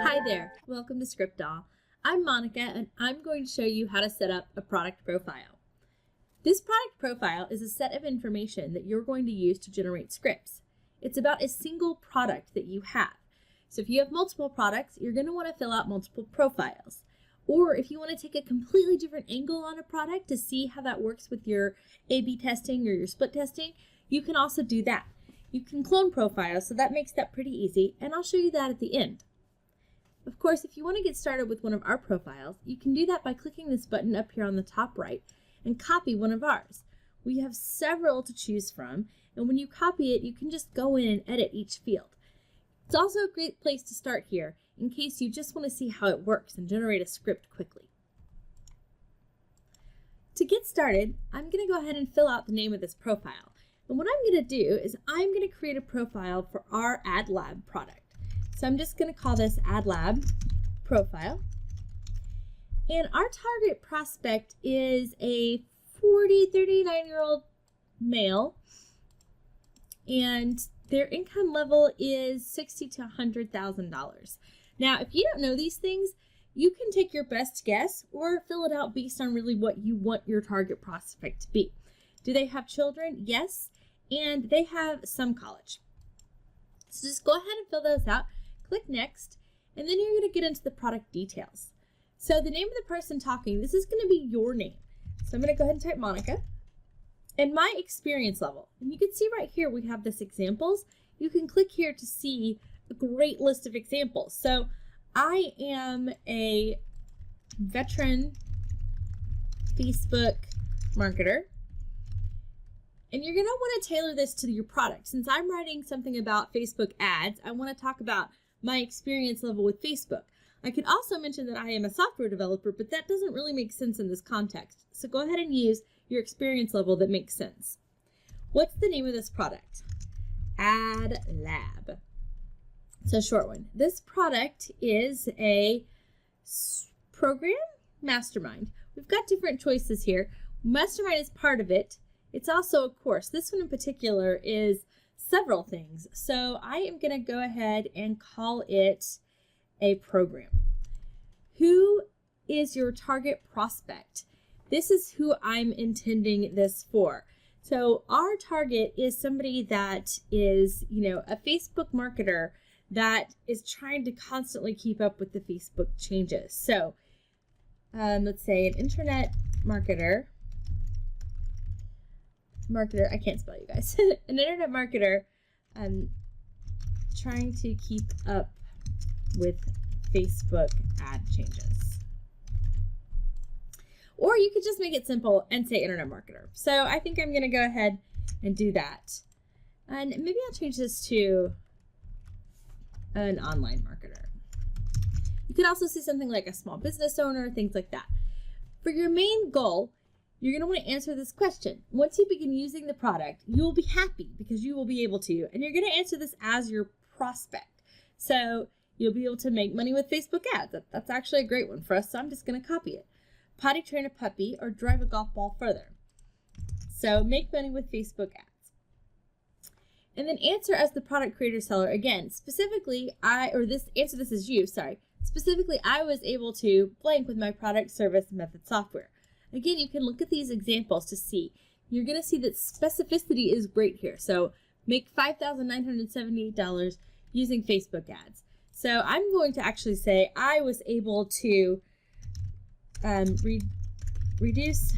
Hi there, welcome to ScriptDoll. I'm Monica and I'm going to show you how to set up a product profile. This product profile is a set of information that you're going to use to generate scripts. It's about a single product that you have. So if you have multiple products, you're going to want to fill out multiple profiles. Or if you want to take a completely different angle on a product to see how that works with your A/B testing or your split testing, you can also do that. You can clone profiles, so that makes that pretty easy, and I'll show you that at the end. Of course, if you want to get started with one of our profiles, you can do that by clicking this button up here on the top right and copy one of ours. We have several to choose from, and when you copy it, you can just go in and edit each field. It's also a great place to start here in case you just want to see how it works and generate a script quickly. To get started, I'm going to go ahead and fill out the name of this profile. And what I'm going to do is I'm going to create a profile for our AdLab product. So I'm just going to call this AdLab profile. And our target prospect is a 39-year-old male. And their income level is $60,000 to $100,000. Now, if you don't know these things, you can take your best guess or fill it out based on really what you want your target prospect to be. Do they have children? Yes. And they have some college. So just go ahead and fill those out, click next, and then you're going to get into the product details. So the name of the person talking, this is going to be your name. So I'm going to go ahead and type Monica. And my experience level, and you can see right here we have this examples. You can click here to see a great list of examples. So I am a veteran Facebook marketer. And you're going to want to tailor this to your product. Since I'm writing something about Facebook ads, I want to talk about my experience level with Facebook. I could also mention that I am a software developer, but that doesn't really make sense in this context. So go ahead and use your experience level that makes sense. What's the name of this product? AdLab. It's a short one. This product is a program mastermind. We've got different choices here. Mastermind is part of it. It's also a course. This one in particular is several things. So I am going to go ahead and call it a program. Who is your target prospect? This is who I'm intending this for. So our target is somebody that is, a Facebook marketer that is trying to constantly keep up with the Facebook changes. So let's say an internet marketer, I can't spell you guys, an internet marketer trying to keep up with Facebook ad changes. Or you could just make it simple and say internet marketer. So I think I'm going to go ahead and do that. And maybe I'll change this to an online marketer. You could also see something like a small business owner, things like that. For your main goal, you're going to want to answer this question. Once you begin using the product, you will be happy because you will be able to, and you're going to answer this as your prospect. So you'll be able to make money with Facebook ads. That's actually a great one for us, so I'm just going to copy it. Potty train a puppy or drive a golf ball further. So make money with Facebook ads. And then answer as the product creator seller. Again, specifically, answer this as you, sorry. Specifically, I was able to blank with my product, service, method, software. Again, you can look at these examples to see. You're going to see that specificity is great here. So make $5,978 using Facebook ads. So I'm going to actually say I was able to reduce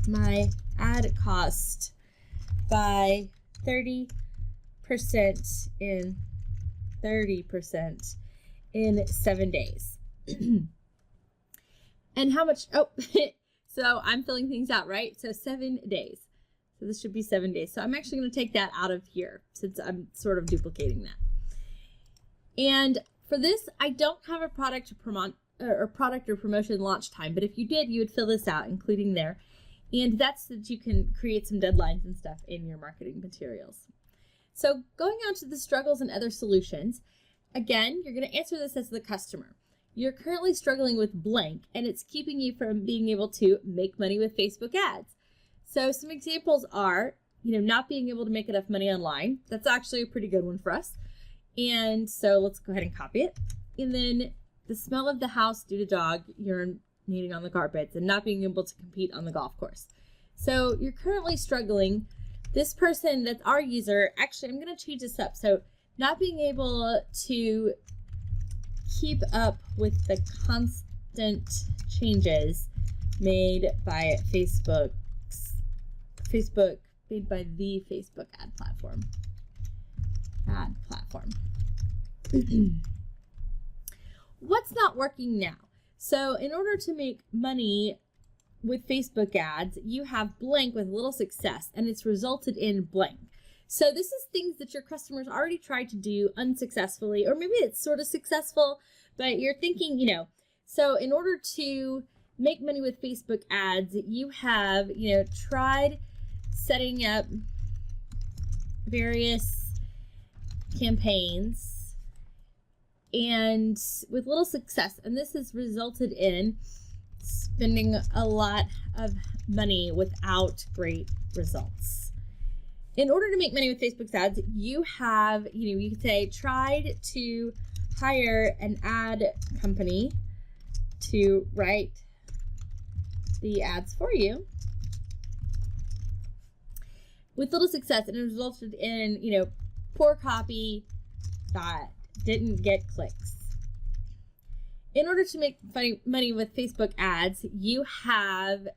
my ad cost by 30% in 7 days. And how much, so I'm filling things out, right? So 7 days. So this should be 7 days. So I'm actually going to take that out of here since I'm sort of duplicating that. And for this, I don't have a product or promotion launch time, but if you did, you would fill this out, including there. And that's so that you can create some deadlines and stuff in your marketing materials. So going on to the struggles and other solutions, again, you're going to answer this as the customer. You're currently struggling with blank, and it's keeping you from being able to make money with Facebook ads. So some examples are, not being able to make enough money online. That's actually a pretty good one for us. And so let's go ahead and copy it. And then the smell of the house due to dog urinating on the carpets and not being able to compete on the golf course. So you're currently struggling. This person that's our user, actually, I'm going to change this up. So not being able to keep up with the constant changes made by made by the Facebook ad platform. What's not working now? So in order to make money with Facebook ads, you have blank with little success, and it's resulted in blank. So this is things that your customers already tried to do unsuccessfully, or maybe it's sort of successful, but you're thinking, so in order to make money with Facebook ads, you have, tried setting up various campaigns and with little success, and this has resulted in spending a lot of money without great results. In order to make money with Facebook ads, you have, you could say, tried to hire an ad company to write the ads for you with little success, and it resulted in, poor copy that didn't get clicks. In order to make money with Facebook ads, you have,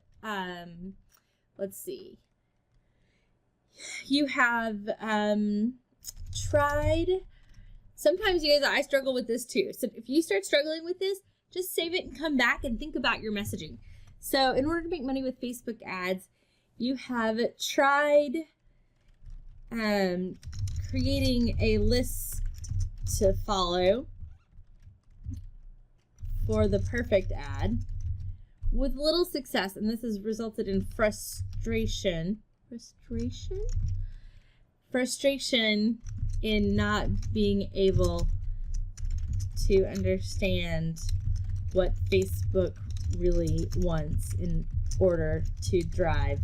you have tried, sometimes you guys, I struggle with this too. So if you start struggling with this, just save it and come back and think about your messaging. So in order to make money with Facebook ads, you have tried creating a list to follow for the perfect ad with little success, and this has resulted in frustration in not being able to understand what Facebook really wants in order to drive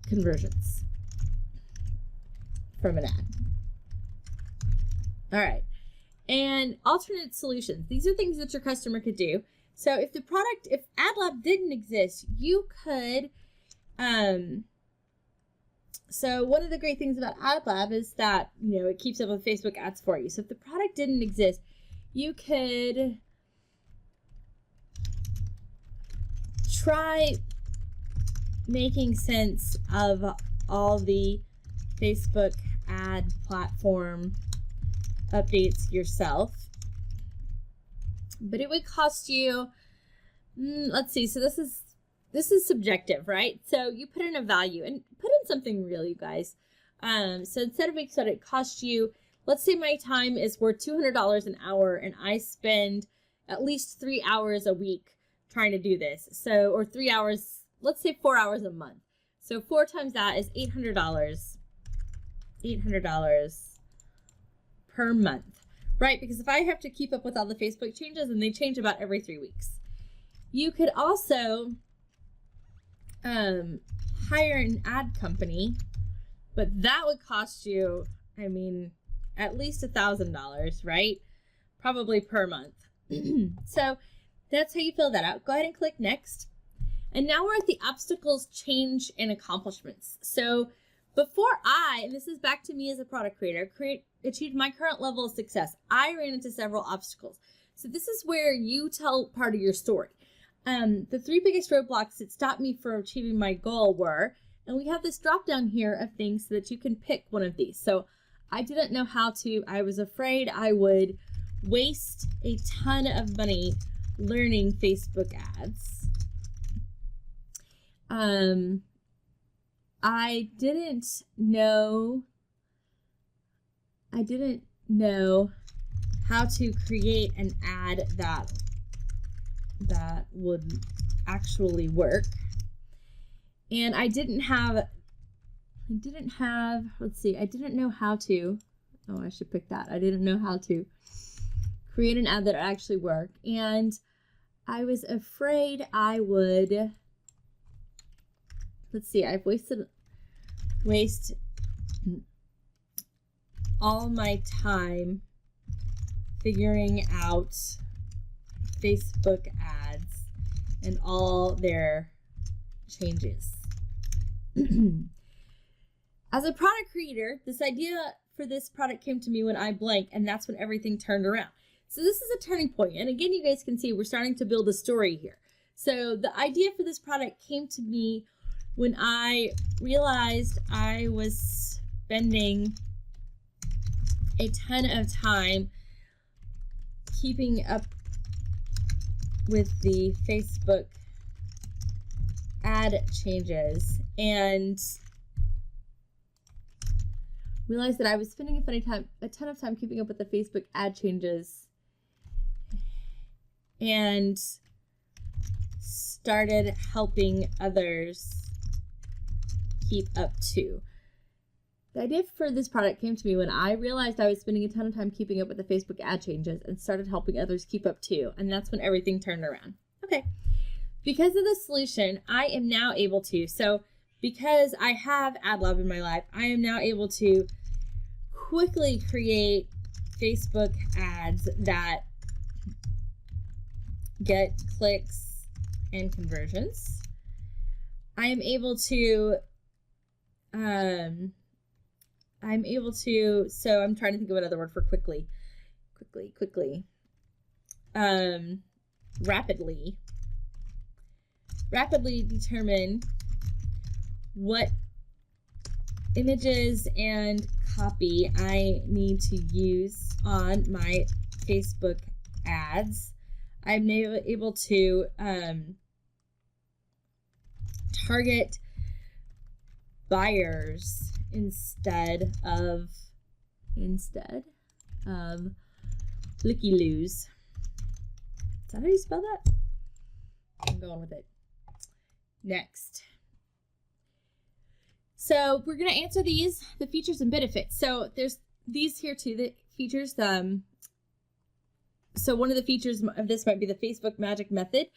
conversions from an ad. All right. And alternate solutions. These are things that your customer could do. So if AdLab didn't exist, you could, so one of the great things about AdLab is that, it keeps up with Facebook ads for you. So if the product didn't exist, you could try making sense of all the Facebook ad platform updates yourself, but it would cost you, let's see, so this is subjective, right? So you put in a value and put in something real, you guys. So instead of making sure it costs you, let's say my time is worth $200 an hour and I spend at least 3 hours a week trying to do this. So, or 3 hours, let's say 4 hours a month. So 4 times that is $800 per month, right? Because if I have to keep up with all the Facebook changes, and they change about every 3 weeks, you could also hire an ad company, but that would cost you, at least $1,000, right? Probably per month. So that's how you fill that out. Go ahead and click next. And now we're at the obstacles, change, and accomplishments. So before and this is back to me as a product creator, achieved my current level of success, I ran into several obstacles. So this is where you tell part of your story. The 3 biggest roadblocks that stopped me from achieving my goal were, and we have this drop down here of things so that you can pick one of these. So I didn't know how to, I was afraid I would waste a ton of money learning Facebook ads. I didn't know how to create an ad that would actually work. And I didn't know how to, I should pick that. I didn't know how to create an ad that actually worked. And I was afraid I would, all my time figuring out Facebook ads and all their changes. As a product creator, this idea for this product came to me when I blank, and that's when everything turned around. So this is a turning point. And again, you guys can see we're starting to build a story here. So the idea for this product came to me when I realized I was spending a ton of time keeping up with the Facebook ad changes and realized that I was spending a ton of time keeping up with the Facebook ad changes and started helping others keep up too. The idea for this product came to me when I realized I was spending a ton of time keeping up with the Facebook ad changes and started helping others keep up too. And that's when everything turned around. Okay. Because of the solution, I am now able to, because I have AdLab in my life, I am now able to quickly create Facebook ads that get clicks and conversions. I am able to, so I'm trying to think of another word for quickly. Rapidly determine what images and copy I need to use on my Facebook ads. I'm now able to target buyers instead of looky-loos. Is that how you spell that? I'm going with it. Next. So we're going to answer the features and benefits. So there's these here too, the features. So one of the features of this might be the Facebook magic method,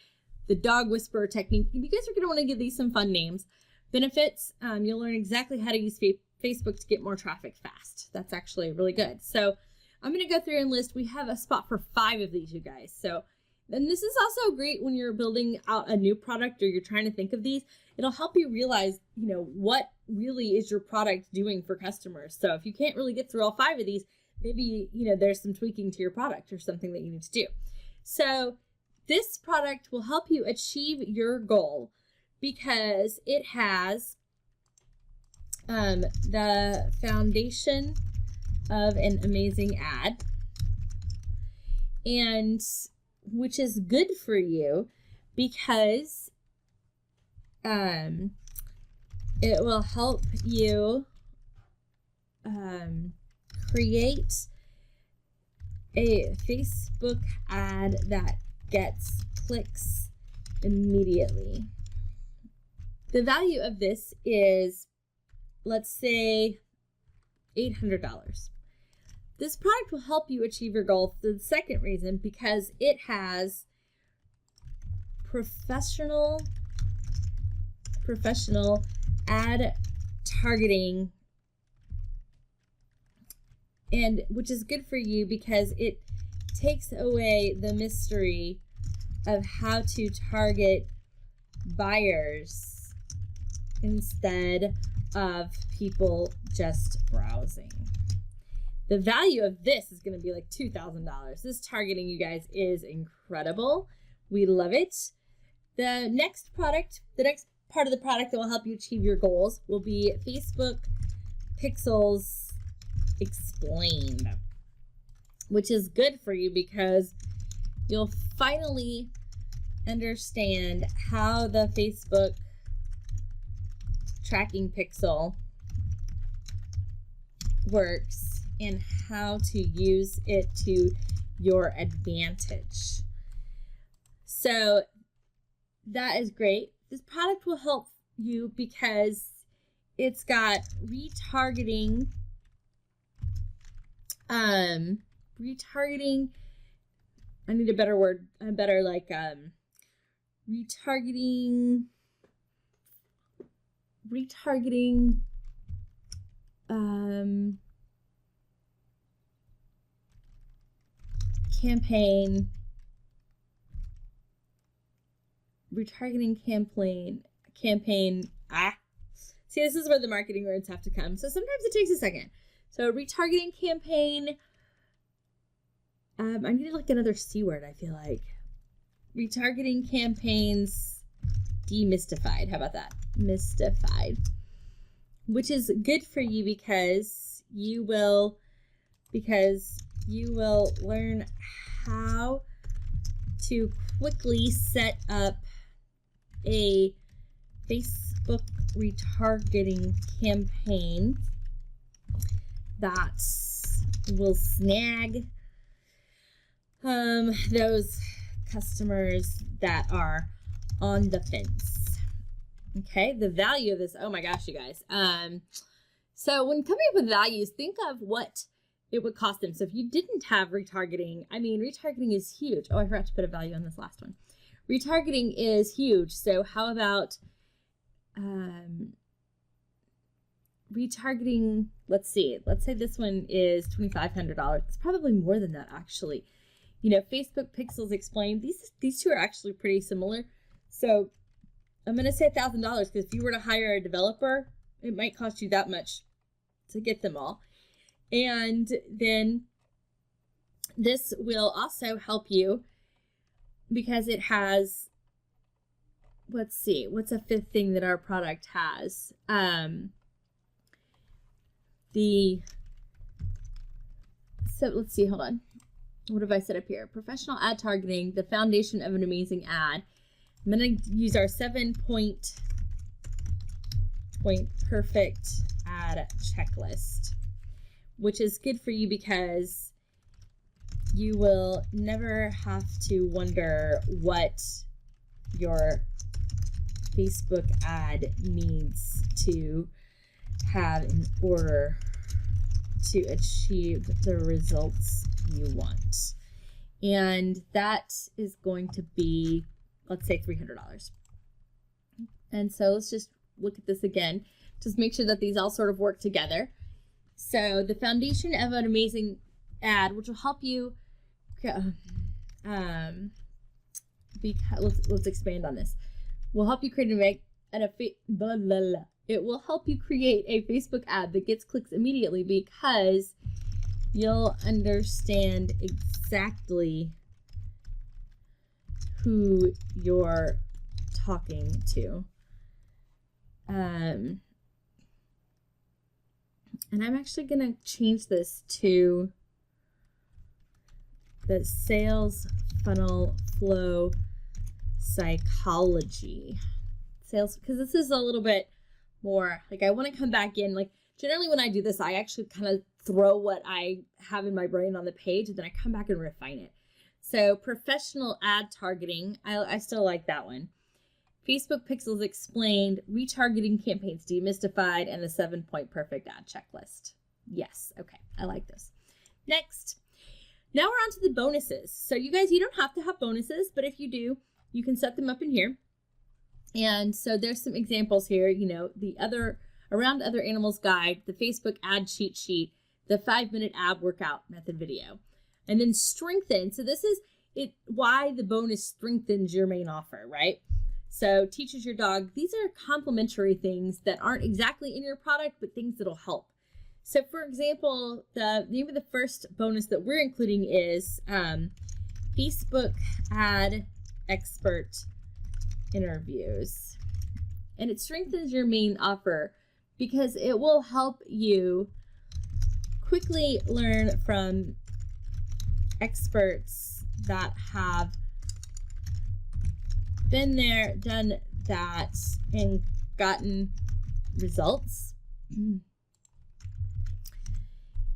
the dog whisperer technique. You guys are going to want to give these some fun names. Benefits, you'll learn exactly how to use Facebook to get more traffic fast. That's actually really good. So I'm going to go through and list. We have a spot for 5 of these, you guys. So then this is also great when you're building out a new product or you're trying to think of these. It'll help you realize, what really is your product doing for customers. So if you can't really get through all 5 of these, maybe, there's some tweaking to your product or something that you need to do. So this product will help you achieve your goal because it has the foundation of an amazing ad, and which is good for you because it will help you create a Facebook ad that gets clicks immediately. The value of this is, let's say, $800. This product will help you achieve your goal for the second reason, because it has professional ad targeting, and which is good for you because it takes away the mystery of how to target buyers instead of people just browsing. The value of this is going to be like $2,000. This targeting, you guys, is incredible. We love it. The next part of the product that will help you achieve your goals will be Facebook Pixels Explained, which is good for you because you'll finally understand how the Facebook tracking pixel works and how to use it to your advantage. So that is great. This product will help you because it's got retargeting, I need a better word, retargeting, campaign, retargeting campaign. See, this is where the marketing words have to come. So sometimes it takes a second. So retargeting campaign. I need like another C word, I feel like. Retargeting campaigns demystified. How about that? Mystified. Which is good for you because you will learn how to quickly set up a Facebook retargeting campaign that will snag those customers that are on the fence. Okay, the value of this, oh my gosh, you guys. So when coming up with values, think of what it would cost them. So if you didn't have retargeting, I mean, retargeting is huge. Oh, I forgot to put a value on this last one. Retargeting is huge. So how about retargeting? Let's see. Let's say this one is $2,500. It's probably more than that, actually. You know, Facebook Pixels Explained. These two are actually pretty similar. So I'm going to say $1,000 because if you were to hire a developer, it might cost you that much to get them all. And then this will also help you because it has, let's see, what's a fifth thing that our product has? So let's see, hold on. What have I set up here? Professional ad targeting, the foundation of an amazing ad. I'm going to use our 7-point perfect ad checklist, which is good for you because you will never have to wonder what your Facebook ad needs to have in order to achieve the results you want. And that is going to be, let's say, $300. And so let's just look at this again. Just make sure that these all sort of work together. So the foundation of an amazing ad, which will help you, let's expand on this. Will help you create it will help you create a Facebook ad that gets clicks immediately because you'll understand exactly who you're talking to. And I'm actually going to change this to the sales funnel flow psychology. Sales, because this is a little bit more, like I want to come back in, like generally when I do this, I actually kind of throw what I have in my brain on the page and then I come back and refine it. So professional ad targeting, I still like that one. Facebook Pixels Explained, retargeting campaigns demystified, and the 7-point perfect ad checklist. Yes, okay, I like this. Next, now we're on to the bonuses. So you guys, you don't have to have bonuses, but if you do, you can set them up in here. And so there's some examples here, you know, the Around Other Animals guide, the Facebook ad cheat sheet, the 5-minute ab workout method video, and then strengthen. So this is why the bonus strengthens your main offer, right? So teaches your dog. These are complementary things that aren't exactly in your product, but things that'll help. So for example, the name of the first bonus that we're including is Facebook ad expert interviews. And it strengthens your main offer because it will help you quickly learn from experts that have been there, done that, and gotten results.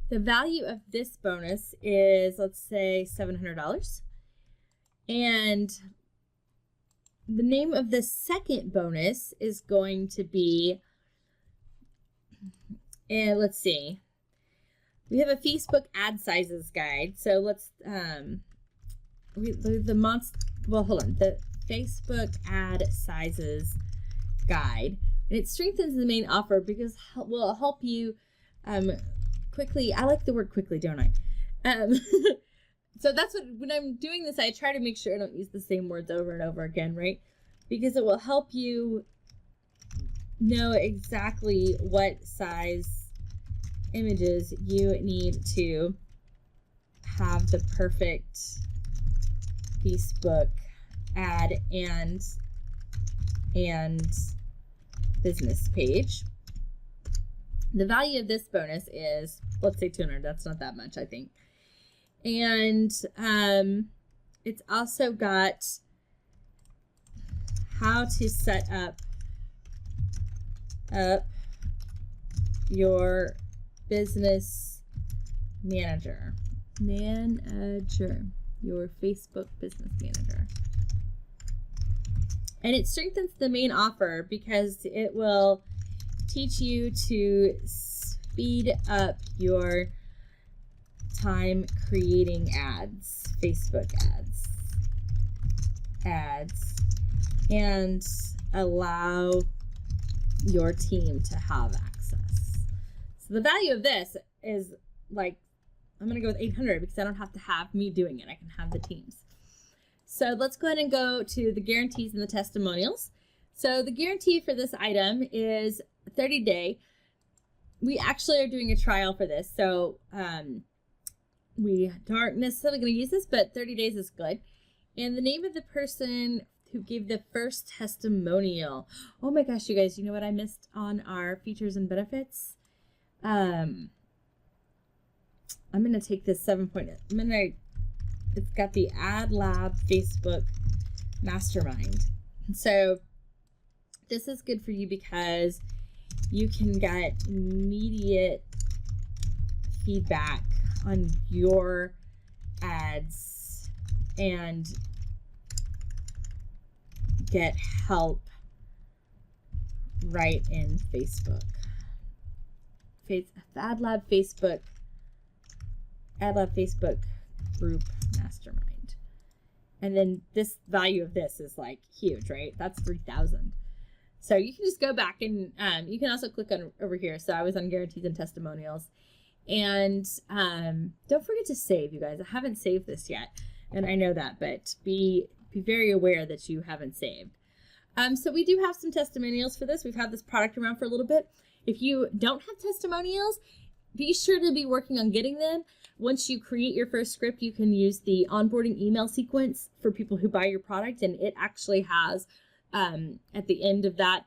The value of this bonus is, let's say, $700. And the name of the second bonus is going to be, and let's see, we have a Facebook ad sizes guide. So let's, the Facebook ad sizes guide. And it strengthens the main offer because it will help you quickly, I like the word quickly, don't I? So that's what, when I'm doing this, I try to make sure I don't use the same words over and over again, right? Because it will help you know exactly what size images you need to have the perfect Facebook ad and business page. The value of this bonus is, let's say 200. That's not that much, I think. And it's also got how to set up your business manager. Your Facebook business manager. And it strengthens the main offer because it will teach you to speed up your time creating ads, Facebook ads, and allow your team to have access. So the value of this is, like, I'm going to go with 800 because I don't have to have me doing it. I can have the teams. So let's go ahead and go to the guarantees and the testimonials. So the guarantee for this item is 30-day. We actually are doing a trial for this. So we aren't necessarily going to use this, but 30 days is good. And the name of the person who gave the first testimonial. Oh my gosh, you guys, you know what I missed on our features and benefits? I'm going to take this 7-point. It's got the Ad Lab Facebook Mastermind. So this is good for you because you can get immediate feedback on your ads and get help right in Facebook. Ad Lab Facebook group mastermind. And then this value of this is like huge, right? That's 3,000. So you can just go back and you can also click on over here. So I was on guarantees and testimonials. And don't forget to save, you guys. I haven't saved this yet, and I know that, but be very aware that you haven't saved. So we do have some testimonials for this. We've had this product around for a little bit. If you don't have testimonials, be sure to be working on getting them. Once you create your first script, you can use the onboarding email sequence for people who buy your product, and it actually has, at the end of that,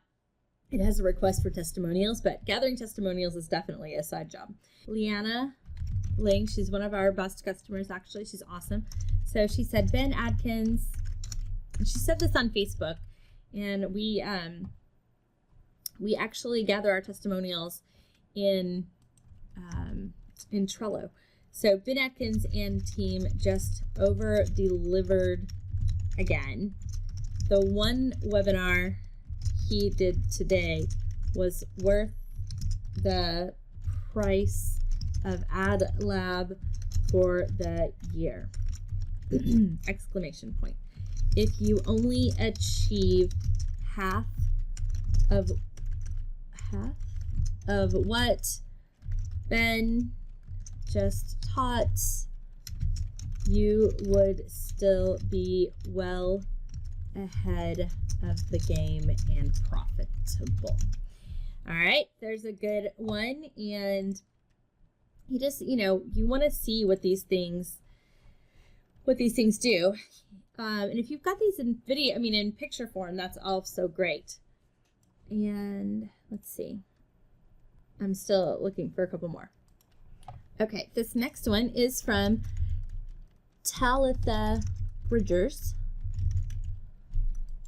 it has a request for testimonials, but gathering testimonials is definitely a side job. Leanna Ling, she's one of our best customers, actually. She's awesome. So she said, Ben Adkins, and she said this on Facebook, and we actually gather our testimonials in Trello. So Ben Atkins and team just over-delivered again. The one webinar he did today was worth the price of Ad Lab for the year. Exclamation point. If you only achieve half of what Ben just taught, you would still be well ahead of the game and profitable. All right, there's a good one. And you just, you want to see what these things do. And if you've got these in video, in picture form, that's also great. And let's see. I'm still looking for a couple more. Okay, this next one is from Talitha Bridgers.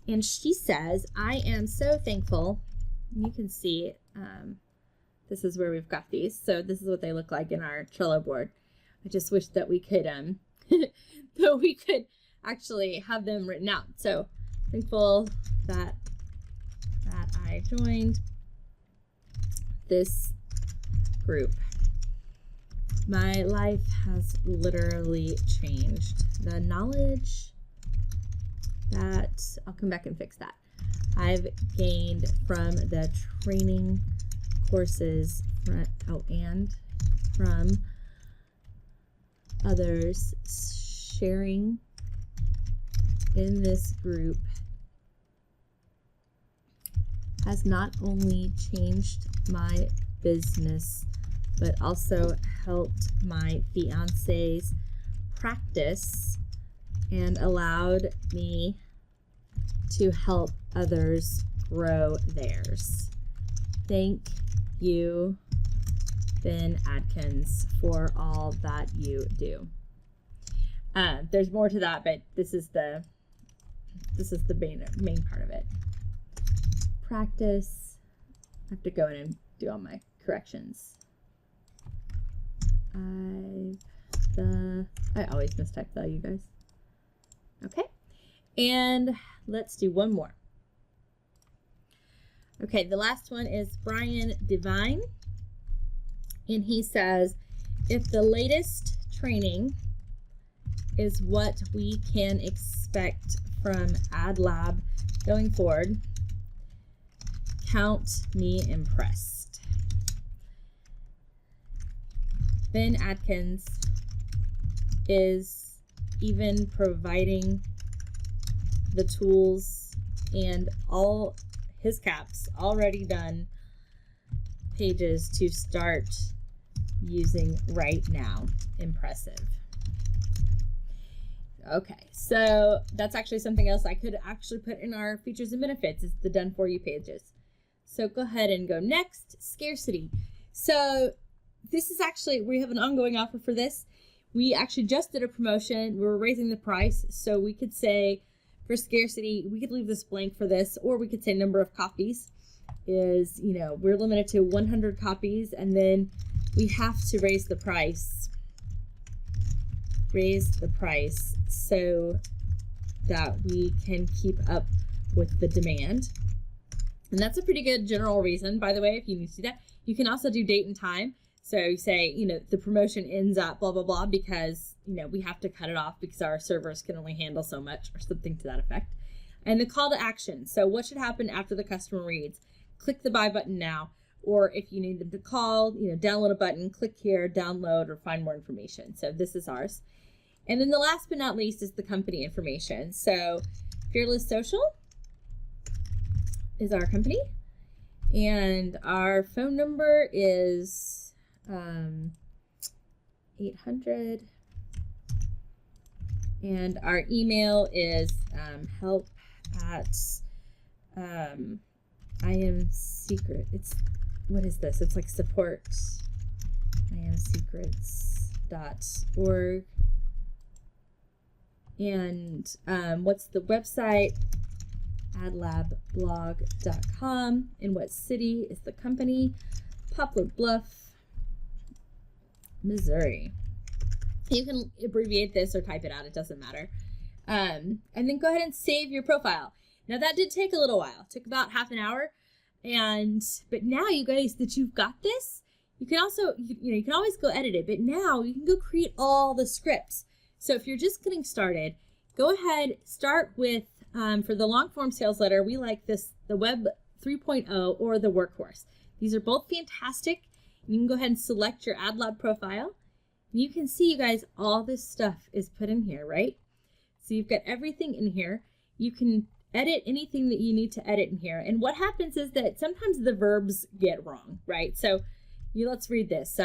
And she says, I am so thankful. You can see, this is where we've got these. So this is what they look like in our Trello board. I just wish that we could, that we could actually have them written out. So thankful that I joined this group. My life has literally changed. The knowledge that, I'll come back and fix that, I've gained from the training courses and from others sharing in this group has not only changed my business, but also helped my fiance's practice and allowed me to help others grow theirs. Thank you, Ben Adkins, for all that you do. There's more to that, but this is the main part of it. Practice. I have to go in and do all my corrections. I always mistype that, you guys. Okay, and let's do one more. Okay, the last one is Brian Devine, and he says, if the latest training is what we can expect from AdLab going forward, count me impressed. Ben Adkins is even providing the tools and all his caps already done pages to start using right now. Impressive. Okay, so that's actually something else I could actually put in our features and benefits. It's the done for you pages. So go ahead and go next. Scarcity. So this is actually, we have an ongoing offer for this. We actually just did a promotion. We're raising the price. So we could say for Scarcity, we could leave this blank for this, or we could say number of copies is, you know, we're limited to 100 copies, and then we have to raise the price. Raise the price so that we can keep up with the demand. And that's a pretty good general reason, by the way, if you need to do that. You can also do date and time. So you say, you know, the promotion ends at blah, blah, blah, because, you know, we have to cut it off because our servers can only handle so much, or something to that effect. And the call to action. So what should happen after the customer reads? Click the buy button now. Or if you need them to call, you know, download a button, click here, download, or find more information. So this is ours. And then the last but not least is the company information. So Fearless Social is our company, and our phone number is 800, and our email is help at I am secret. It's, what is this? It's like support iamsecrets.org. And what's the website? adlabblog.com. And what city is the company? Poplar Bluff, Missouri. You can abbreviate this or type it out, it doesn't matter. And then go ahead and save your profile. Now that did take a little while. It took about half an hour. But now you guys that you've got this, you can also, you can always go edit it, but now you can go create all the scripts. So if you're just getting started, go ahead, start with, for the long form sales letter, we like this, the Web 3.0 or the Workhorse. These are both fantastic. You can go ahead and select your AdLab profile. You can see, you guys, all this stuff is put in here, right? So you've got everything in here. You can edit anything that you need to edit in here. And what happens is that sometimes the verbs get wrong, right? So let's read this.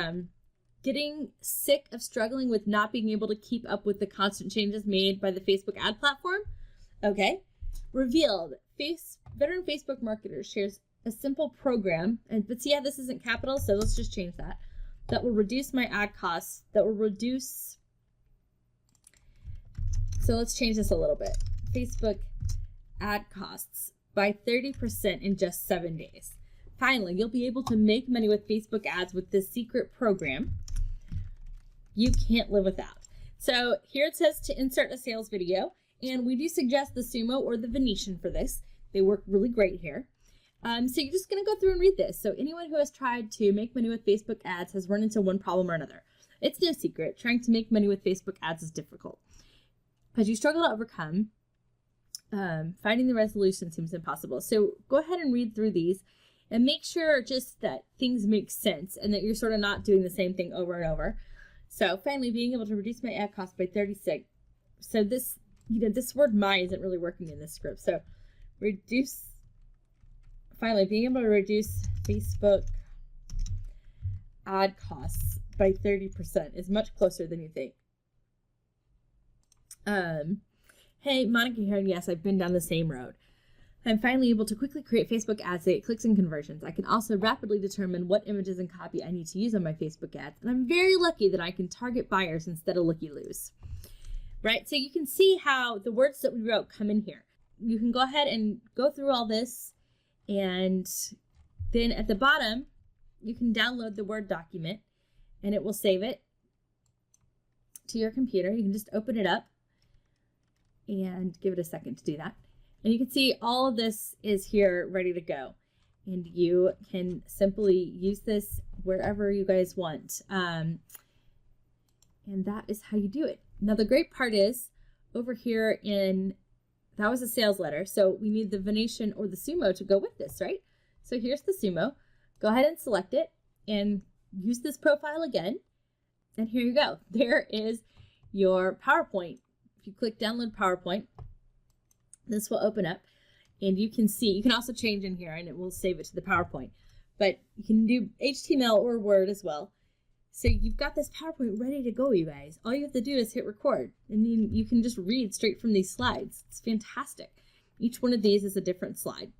Getting sick of struggling with not being able to keep up with the constant changes made by the Facebook ad platform? Okay. Revealed. Veteran Facebook marketer shares a simple program, but see how this isn't capital, so let's just change that. That will reduce my ad costs. That will reduce. So let's change this a little bit. Facebook ad costs by 30% in just 7 days. Finally, you'll be able to make money with Facebook ads with this secret program you can't live without. So here it says to insert a sales video, and we do suggest the Sumo or the Venetian for this. They work really great here. So you're just going to go through and read this. So anyone who has tried to make money with Facebook ads has run into one problem or another. It's no secret. Trying to make money with Facebook ads is difficult. As you struggle to overcome, finding the resolution seems impossible. So go ahead and read through these and make sure just that things make sense and that you're sort of not doing the same thing over and over. So finally, being able to reduce my ad cost by 30%. So this, this word my isn't really working in this script. So finally being able to reduce Facebook ad costs by 30% is much closer than you think. Hey, Monica here, and yes, I've been down the same road. I'm finally able to quickly create Facebook ads to get clicks and conversions. I can also rapidly determine what images and copy I need to use on my Facebook ads, and I'm very lucky that I can target buyers instead of looky-loos. Right, so you can see how the words that we wrote come in here. You can go ahead and go through all this, and then at the bottom, you can download the Word document, and it will save it to your computer. You can just open it up and give it a second to do that. And you can see all of this is here ready to go. And you can simply use this wherever you guys want. And that is how you do it. Now, the great part is over here that was a sales letter. So we need the Venetian or the Sumo to go with this, right? So here's the Sumo. Go ahead and select it and use this profile again. And here you go. There is your PowerPoint. If you click download PowerPoint, this will open up and you can see, you can also change in here and it will save it to the PowerPoint, but you can do HTML or Word as well. So you've got this PowerPoint ready to go, you guys. All you have to do is hit record and then you can just read straight from these slides. It's fantastic. Each one of these is a different slide.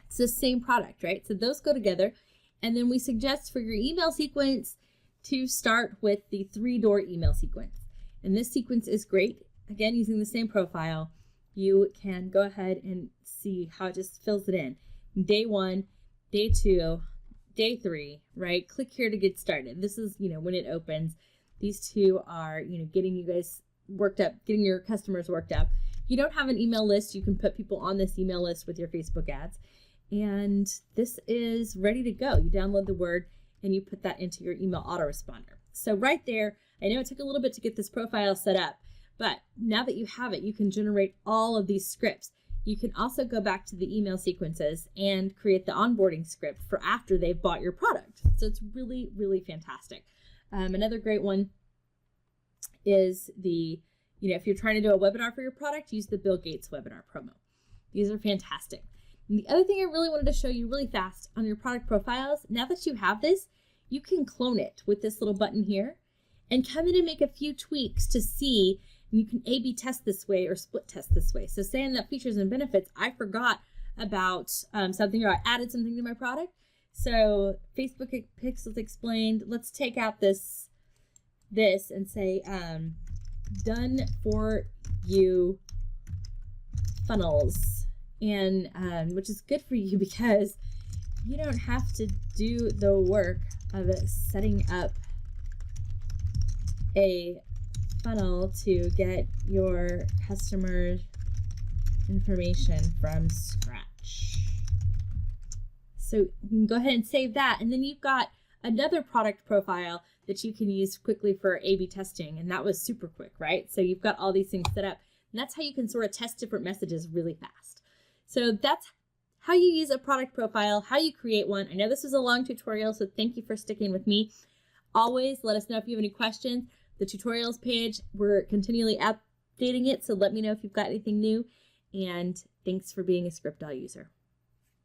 It's the same product, right? So those go together. And then we suggest for your email sequence to start with the 3-door email sequence. And this sequence is great. Again, using the same profile, you can go ahead and see how it just fills it in. Day 1, day 2, day 3, right? Click here to get started. This is, when it opens. These two are, getting you guys worked up, getting your customers worked up. If you don't have an email list, you can put people on this email list with your Facebook ads. And this is ready to go. You download the Word and you put that into your email autoresponder. So right there, I know it took a little bit to get this profile set up, but now that you have it, you can generate all of these scripts. You can also go back to the email sequences and create the onboarding script for after they've bought your product. So it's really, really fantastic. Another great one is if you're trying to do a webinar for your product, use the Bill Gates webinar promo. These are fantastic. And the other thing I really wanted to show you really fast on your product profiles, now that you have this, you can clone it with this little button here and come in and make a few tweaks to see, and you can A/B test this way or split test this way. So say in that features and benefits, I forgot about something or I added something to my product. So Facebook Pixels explained, let's take out this and say, done for you funnels. And which is good for you because you don't have to do the work of setting up a funnel to get your customer information from scratch. So you can go ahead and save that, and then you've got another product profile that you can use quickly for A/B testing, and that was super quick, right? So you've got all these things set up, and that's how you can sort of test different messages really fast. So that's how you use a product profile, how you create one. I know this was a long tutorial, so thank you for sticking with me. Always let us know if you have any questions. The tutorials page, we're continually updating it, so let me know if you've got anything new. And thanks for being a ScriptDoll user.